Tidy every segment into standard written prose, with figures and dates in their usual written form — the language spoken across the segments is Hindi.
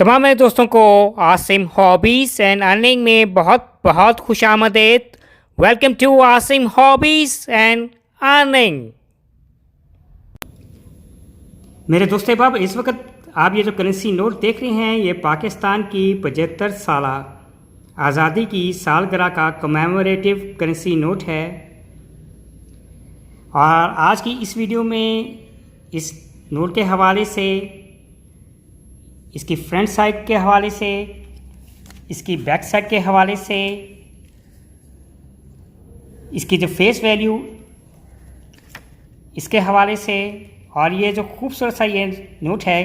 तमाम मेरे दोस्तों को आसिम हॉबीज़ एंड अर्निंग में बहुत बहुत खुशामदीद। Welcome to Asim hobbies and earning. मेरे दोस्त अहबाब, इस वक्त आप ये जो करेंसी नोट देख रहे हैं, ये पाकिस्तान की 75 साल आज़ादी की सालगिरह का कमेमोरेटिव करेंसी नोट है। और आज की इस वीडियो में इस नोट के हवाले से, इसकी फ्रंट साइड के हवाले से, इसकी बैक साइड के हवाले से, इसकी जो फेस वैल्यू इसके हवाले से, और ये जो खूबसूरत सा ये नोट है,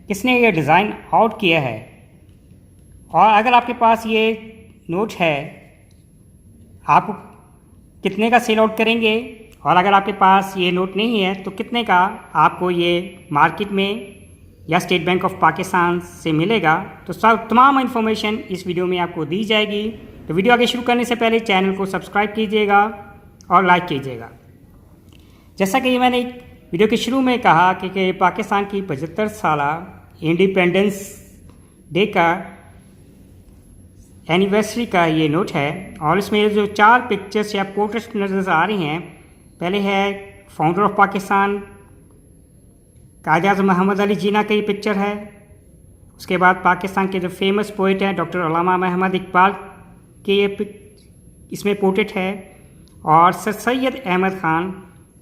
किसने ये डिज़ाइन आउट किया है, और अगर आपके पास ये नोट है आप कितने का सेल आउट करेंगे, और अगर आपके पास ये नोट नहीं है तो कितने का आपको ये मार्केट में या स्टेट बैंक ऑफ पाकिस्तान से मिलेगा। तो सब तमाम इन्फॉर्मेशन इस वीडियो में आपको दी जाएगी। तो वीडियो आगे शुरू करने से पहले चैनल को सब्सक्राइब कीजिएगा और लाइक कीजिएगा। जैसा कि मैंने वीडियो के शुरू में कहा कि पाकिस्तान की 75 साल इंडिपेंडेंस डे का एनिवर्सरी का ये नोट है। और इसमें जो 4 पिक्चर्स या पोर्ट्रेट्स नज़र आ रही हैं, पहले है फाउंडर ऑफ पाकिस्तान कायद आज़म मोहम्मद अली जिन्ना की पिक्चर है। उसके बाद पाकिस्तान के जो फेमस पोइट हैं डॉक्टर अल्लामा महमद इकबाल के ये इसमें पोर्ट्रेट है। और सर सैयद अहमद ख़ान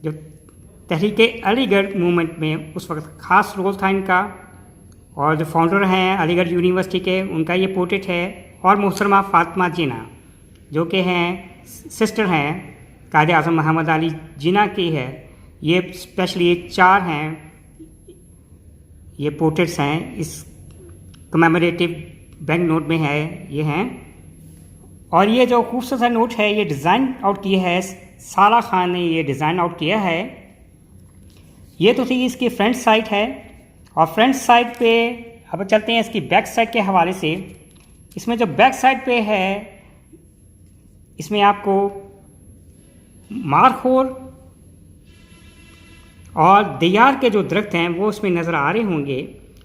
जो तहरीक अलीगढ़ मूवमेंट में उस वक्त ख़ास रोल था इनका, और जो फाउंडर हैं अलीगढ़ यूनिवर्सिटी के, उनका ये पोर्ट्रेट है। और मोहतरमा फ़ातिमा जिन्ना जो कि हैं सिस्टर हैं कायद आज़म मोहम्मद अली जिन्ना की है। ये स्पेशली 4 हैं, ये पोर्ट्रेट्स हैं, इस कमेमोरेटिव बैंक नोट में है, ये हैं। और ये जो खूबसूरत सा नोट है, ये डिज़ाइन आउट किया है सारा खान ने, ये डिज़ाइन आउट किया है। ये तो थी इसकी फ्रंट साइड है। और फ्रंट साइड पे अब चलते हैं इसकी बैक साइड के हवाले से। इसमें जो बैक साइड पे है, इसमें आपको मारखोर और दियार के जो दरख्त हैं वो इसमें नज़र आ रहे होंगे,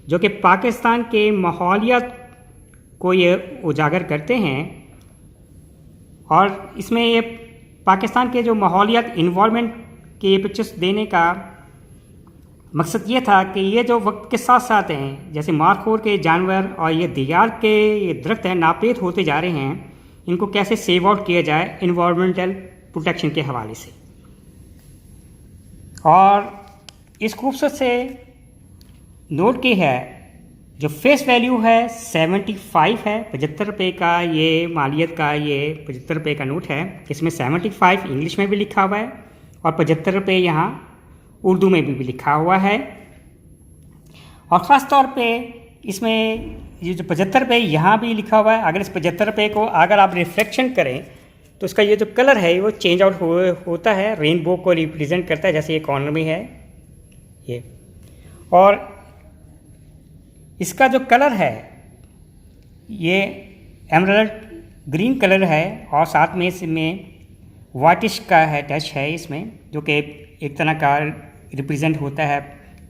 जो कि पाकिस्तान के माहौलियात को ये उजागर करते हैं। और इसमें ये पाकिस्तान के जो माहौलियात इन्वायरमेंट के ये पिक्चर्स देने का मकसद ये था कि ये जो वक्त के साथ साथ हैं, जैसे मारखोर के जानवर और ये दियार के ये दरख्त हैं नापेद होते जा रहे हैं, इनको कैसे सेव आउट किया जाए इन्वायरमेंटल प्रोटेक्शन के हवाले से। और इस खूबसूरत से नोट की है जो फेस वैल्यू है 75 है। 75 रुपये का ये मालियत का ये 75 रुपये का नोट है। इसमें 75 इंग्लिश में भी लिखा हुआ है और 75 रुपये यहाँ उर्दू में भी लिखा हुआ है। और ख़ास तौर पे इसमें ये जो 75 रुपये यहाँ भी लिखा हुआ है, अगर इस 75 रुपये को अगर आप रिफ्लेक्शन करें तो इसका ये जो कलर है वो चेंज आउट होता है, रेनबो को रिप्रेजेंट करता है, जैसे ये कॉर्नर में है ये। और इसका जो कलर है ये एमरल्ड ग्रीन कलर है, और साथ में इसमें वाइटिश का है टच है इसमें, जो कि एक तरह का रिप्रेजेंट होता है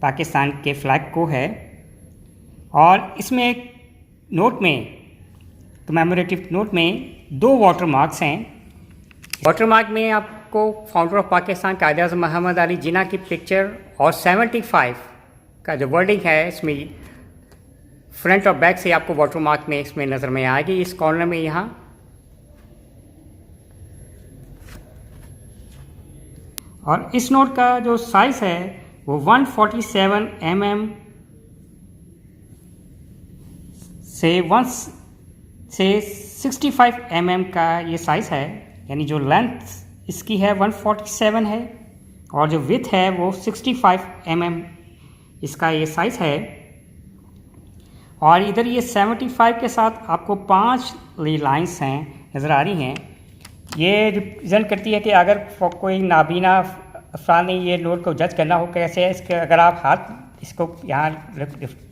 पाकिस्तान के फ्लैग को है। और इसमें नोट में कमेमोरेटिव नोट में 2 वाटर मार्क्स हैं। वाटर मार्क में आपको फाउंडर ऑफ पाकिस्तान कायद आज़म मोहम्मद अली जिन्ना की पिक्चर और 75 का जो वर्डिंग है, इसमें फ्रंट और बैक से आपको वाटर मार्क में इसमें नज़र में आएगी इस कॉर्नर में यहाँ। और इस नोट का जो साइज़ है वो 147 mm से 65 mm का ये साइज़ है, यानी जो लेंथ इसकी है 147 है और जो विड्थ है वो 65 mm इसका ये साइज़ है। और इधर ये 75 के साथ आपको 5 लाइंस हैं नज़र आ रही हैं। ये रिप्रेजेंट करती है कि अगर कोई नाबीना अफराद ने ये नोट को जज करना हो कैसे, इसके अगर आप हाथ इसको यहाँ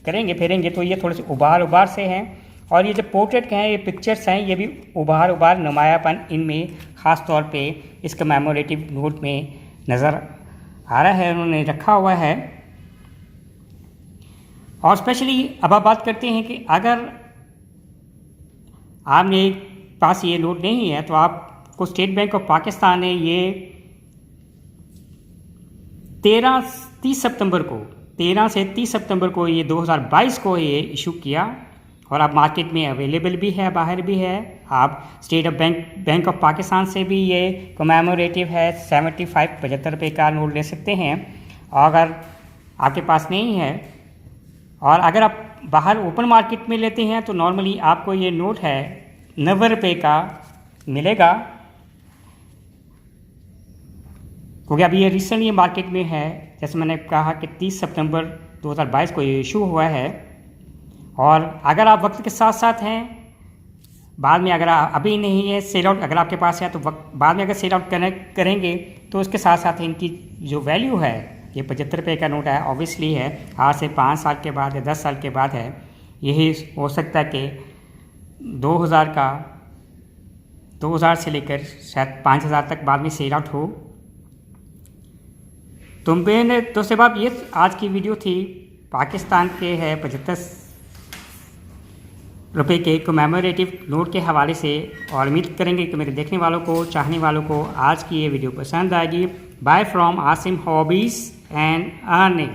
करेंगे फेरेंगे तो ये थोड़े से उबार से हैं। और ये जो पोर्ट्रेट के हैं, ये पिक्चर्स हैं, ये भी उबार नुमायापन इनमें ख़ास तौर पे इस कमेमोरेटिव नोट में नज़र आ रहा है, उन्होंने रखा हुआ है। और स्पेशली अब आप बात करते हैं कि अगर आपने पास ये नोट नहीं है तो आपको स्टेट बैंक ऑफ पाकिस्तान ने ये 13 से 30 सितंबर को ये 2022 को ये इशू किया और अब मार्केट में अवेलेबल भी है, बाहर भी है। आप state of bank of Pakistan से भी ये कमेमोरेटिव है 75 रुपये का नोट ले सकते हैं। और अगर आपके पास नहीं है और अगर आप बाहर ओपन मार्केट में लेते हैं तो नॉर्मली आपको ये नोट है 90 रुपये का मिलेगा, क्योंकि अभी ये रिसेंटली मार्केट में है। जैसे मैंने कहा कि 30 सितंबर 2022 को ये इशू हुआ है। और अगर आप वक्त के साथ साथ हैं, बाद में अगर अभी नहीं है सेल आउट अगर आपके पास है तो बाद में अगर सेल आउट करेंगे तो उसके साथ साथ इनकी जो वैल्यू है, ये 75 रुपये का नोट है, ऑब्वियसली है आज से 5 साल के बाद या 10 साल के बाद है, यही हो सकता है कि 2000 से लेकर शायद 5000 तक बाद में सेल आउट हो। तो मैंने तो सिर्फ आप ये आज की वीडियो थी पाकिस्तान के है 75 रुपये के कमेमोरेटिव नोट के हवाले से, और उम्मीद करेंगे कि मेरे देखने वालों को, चाहने वालों को आज की ये वीडियो पसंद आएगी। Bye from Asim hobbies and earning.